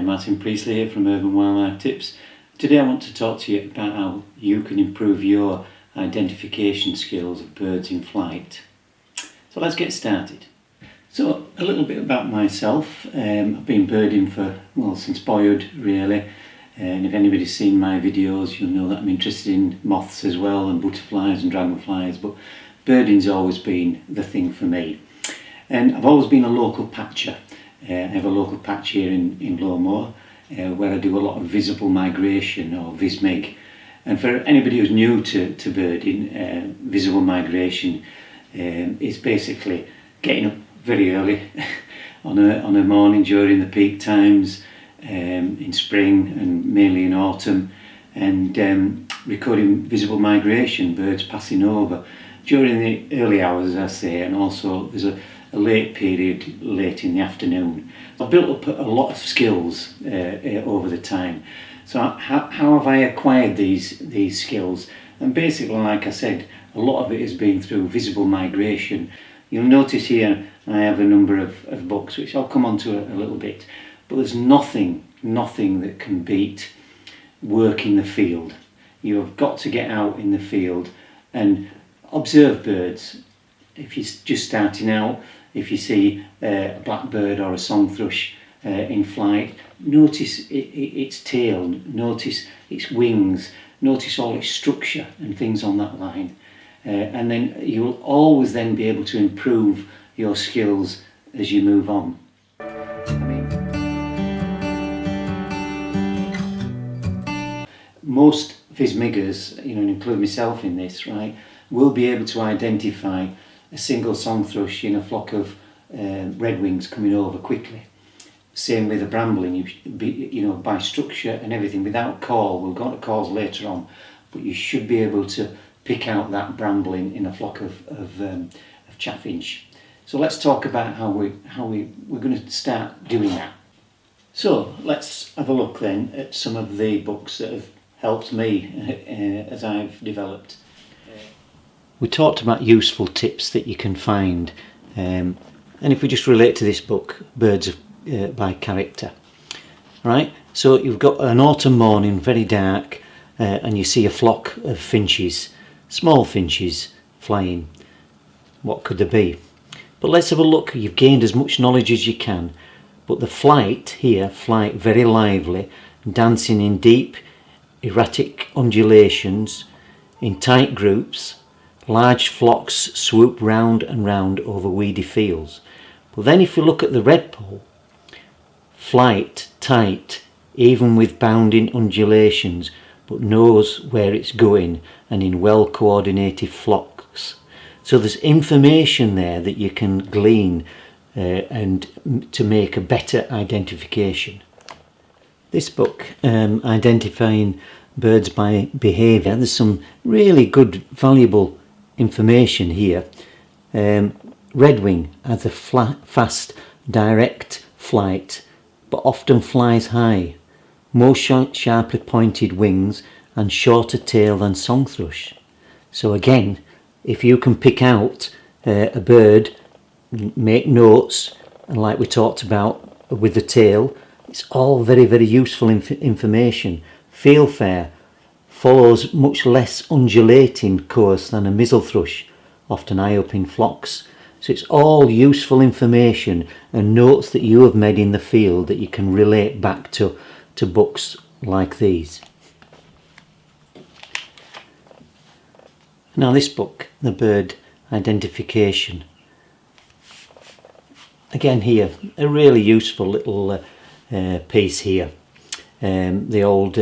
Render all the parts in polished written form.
Martin Priestley here from Urban Wildlife Tips. Today I want to talk to you about how you can improve your identification skills of birds in flight. So let's get started. So a little bit about myself. I've been birding since boyhood really, and if anybody's seen my videos you'll know that I'm interested in moths as well, and butterflies and dragonflies, but birding's always been the thing for me. And I've always been a local patcher. I have a local patch here in Lowmore where I do a lot of visible migration, or Vis-Mig. And for anybody who's new to birding, visible migration is basically getting up very early on a morning during the peak times in spring and mainly in autumn, and recording visible migration, birds passing over during the early hours, as I say, and also there's a late period late in the afternoon. I've built up a lot of skills over the time. So how have I acquired these skills? And basically, like I said, a lot of it has been through visible migration. You'll notice here I have a number of books, which I'll come on to a little bit, but there's nothing that can beat work in the field. You have got to get out in the field and observe birds. If you're just starting out, if you see a blackbird or a song thrush in flight, notice its tail, notice its wings, notice all its structure and things on that line. And then you'll always then be able to improve your skills as you move on. Most Vis-Miggers, and include myself in this, right, will be able to identify a single song thrush in a flock of redwings coming over quickly. Same with the brambling, by structure and everything, without call. We'll go on to calls later on, but you should be able to pick out that brambling in a flock of chaffinch. So let's talk about how we're going to start doing that. So let's have a look then at some of the books that have helped me as I've developed. We talked about useful tips that you can find, and if we just relate to this book, Birds by Character, right? So you've got an autumn morning, very dark, and you see a flock of finches, small finches, flying. What could there be? But let's have a look. You've gained as much knowledge as you can, but the flight very lively, dancing in deep, erratic undulations, in tight groups. Large flocks swoop round and round over weedy fields. But then if you look at the redpoll, flight tight, even with bounding undulations, but knows where it's going and in well coordinated flocks. So there's information there that you can glean and to make a better identification. This book, Identifying Birds by Behaviour, there's some really good, valuable information here. Redwing has a fast, direct flight, but often flies high, more sharply pointed wings and shorter tail than song thrush. So again, if you can pick out a bird, make notes, and like we talked about with the tail, it's all very, very useful information. Feel fair follows much less undulating course than a muzzle thrush, often high up in flocks. So it's all useful information and notes that you have made in the field that you can relate back to books like these. Now this book, The Bird Identification. Again here, a really useful little piece here. The old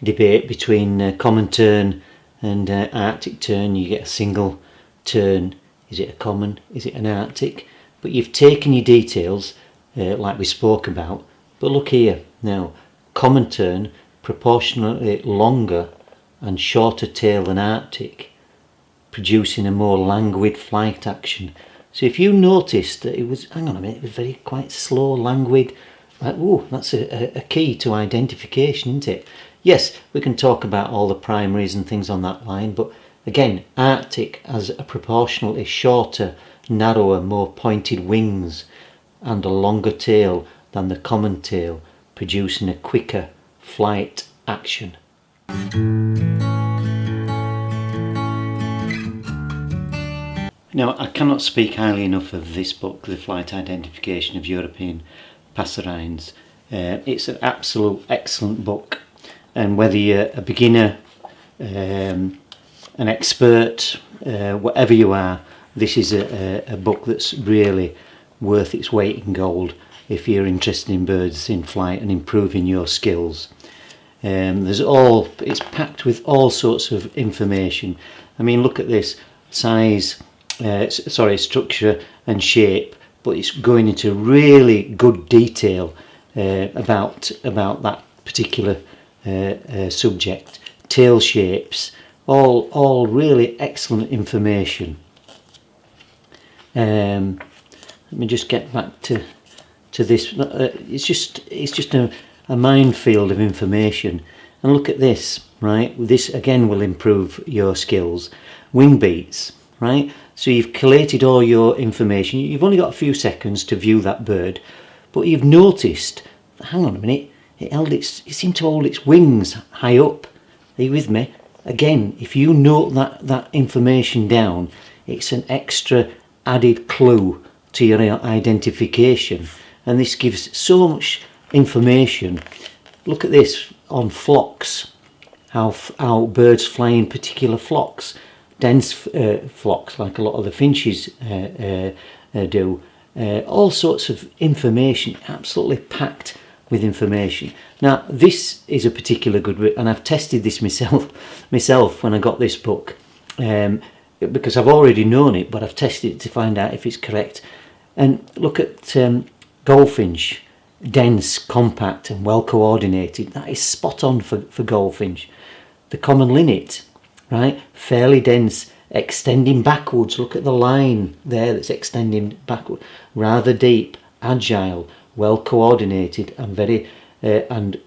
debate between common tern and Arctic tern. You get a single tern. Is it a common? Is it an Arctic? But you've taken your details like we spoke about. But look here now, common tern proportionately longer and shorter tail than Arctic, producing a more languid flight action. So if you noticed that it was, hang on a minute, it was very quite slow, languid, like, oh, that's a key to identification, isn't it? Yes, we can talk about all the primaries and things on that line, but again, Arctic has a proportionally shorter, narrower, more pointed wings and a longer tail than the common tail, producing a quicker flight action. Now, I cannot speak highly enough of this book, The Flight Identification of European Passerines. It's an absolute excellent book, and whether you're a beginner, an expert, whatever you are, this is a book that's really worth its weight in gold if you're interested in birds in flight and improving your skills. It's packed with all sorts of information. I mean, look at this size, structure and shape, but it's going into really good detail about that particular subject. Tail shapes, all really excellent information. Let me just get back to this. It's just a minefield of information. And look at this, right? This again will improve your skills. Wing beats, right? So you've collated all your information. You've only got a few seconds to view that bird, but you've noticed, hang on a minute, it seemed to hold its wings high up. Are you with me? Again, if you note that information down, it's an extra added clue to your identification, and this gives so much information. Look at this on flocks, how birds fly in particular flocks, dense flocks like a lot of the finches do. All sorts of information, absolutely packed with information. Now, this is a particular good book, and I've tested this myself when I got this book, because I've already known it, but I've tested it to find out if it's correct. And look at goldfinch, dense, compact and well coordinated. That is spot on for goldfinch. The common linnet, right, fairly dense, extending backwards. Look at the line there that's extending backward. Rather deep, agile, well coordinated and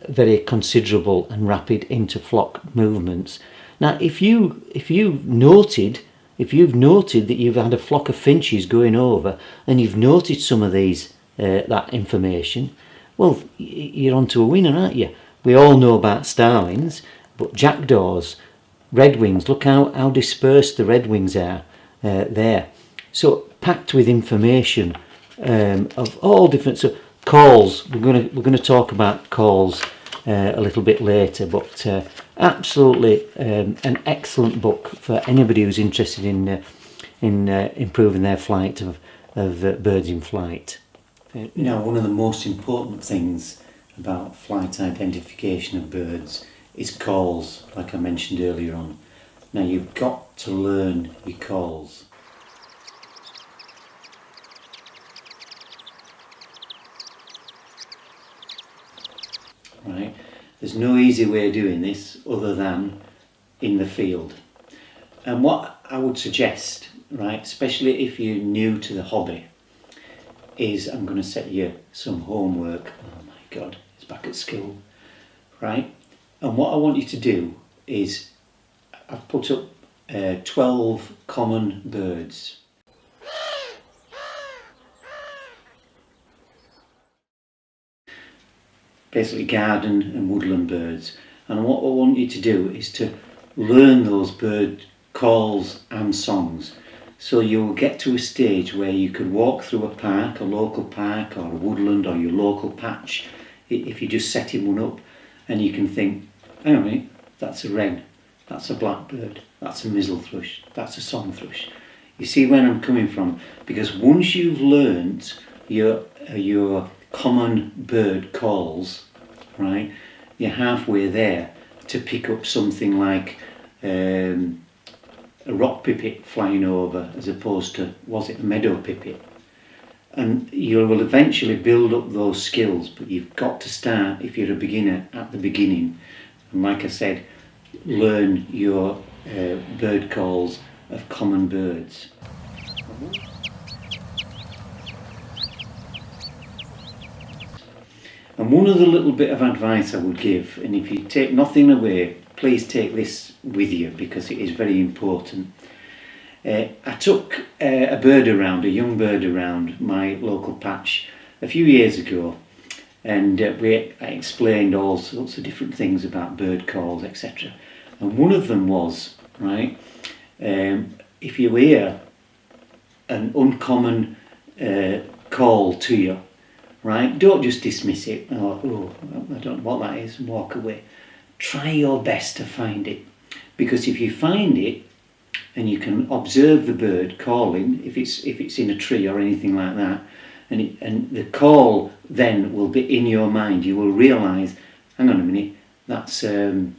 very considerable and rapid interflock movements. Now, if you've noted that you've had a flock of finches going over and you've noted some of these that information, well, you're onto a winner, aren't you? We all know about starlings, but jackdaws, redwings, look how dispersed the redwings are there. So packed with information of all different. So calls, we're going to talk about calls a little bit later, but absolutely an excellent book for anybody who's interested in improving their flight of birds in flight. Now, one of the most important things about flight identification of birds is calls, like I mentioned earlier on. Now, you've got to learn your calls. Right? There's no easy way of doing this other than in the field. And what I would suggest, right, especially if you're new to the hobby, is I'm going to set you some homework. Oh my God, it's back at school, right? And what I want you to do is, I've put up 12 common birds. Basically garden and woodland birds. And what I want you to do is to learn those bird calls and songs. So you'll get to a stage where you could walk through a park, a local park or a woodland or your local patch, if you're just setting one up, and you can think, hang on a minute, that's a wren, that's a blackbird, that's a mizzle thrush, that's a song thrush. You see where I'm coming from? Because once you've learnt your common bird calls, right, you're halfway there to pick up something like a rock pipit flying over as opposed to, was it a meadow pipit? And you will eventually build up those skills, but you've got to start, if you're a beginner, at the beginning. And like I said, learn your bird calls of common birds. And one other little bit of advice I would give, and if you take nothing away, please take this with you because it is very important. I took a young bird around my local patch a few years ago, and I explained all sorts of different things about bird calls, etc. And one of them was, right, if you hear an uncommon call to you, right, don't just dismiss it, or, oh, I don't know what that is, and walk away. Try your best to find it, because if you find it and you can observe the bird calling, if it's in a tree or anything like that, and the call then will be in your mind, you will realise, hang on a minute, that's a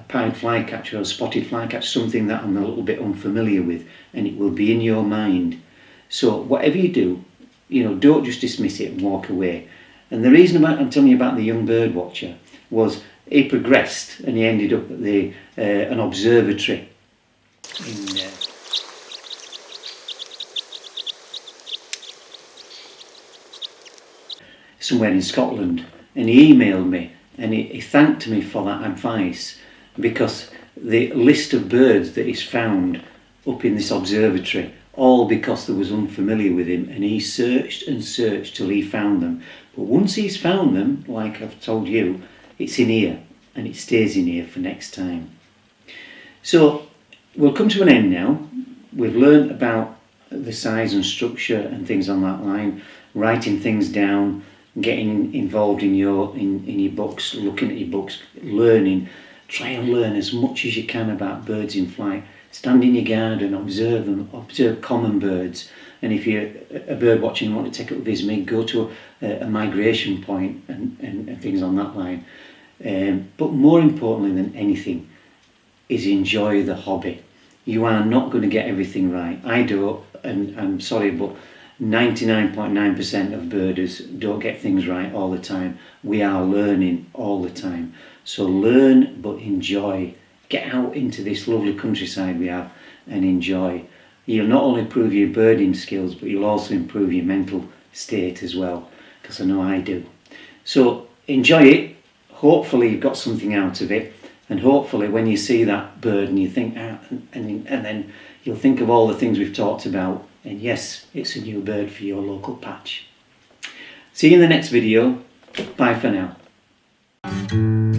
pied flycatcher or a spotted flycatcher, something that I'm a little bit unfamiliar with, and it will be in your mind. So whatever you do, don't just dismiss it and walk away. And the reason I'm telling you about the young bird watcher was he progressed and he ended up at an observatory in somewhere in Scotland, and he emailed me and he thanked me for that advice, because the list of birds that he's found up in this observatory, all because they was unfamiliar with him, and he searched and searched till he found them. But once he's found them, like I've told you, it's in here and it stays in here for next time. So we'll come to an end now. We've learned about the size and structure and things on that line, writing things down, getting involved in your books, looking at your books, learning. Try and learn as much as you can about birds in flight. Stand in your garden, observe them, observe common birds. And if you're a bird watcher and want to take up Vis-Mig, go to a migration point and things on that line. But more importantly than anything is enjoy the hobby. You are not going to get everything right. I don't, and I'm sorry, but 99.9% of birders don't get things right all the time. We are learning all the time. So learn, but enjoy. Get out into this lovely countryside we have and enjoy. You'll not only improve your birding skills, but you'll also improve your mental state as well, because I know I do. So enjoy it. Hopefully you've got something out of it, and hopefully when you see that bird and you think, and then you'll think of all the things we've talked about, and yes, it's a new bird for your local patch. See you in the next video. Bye for now.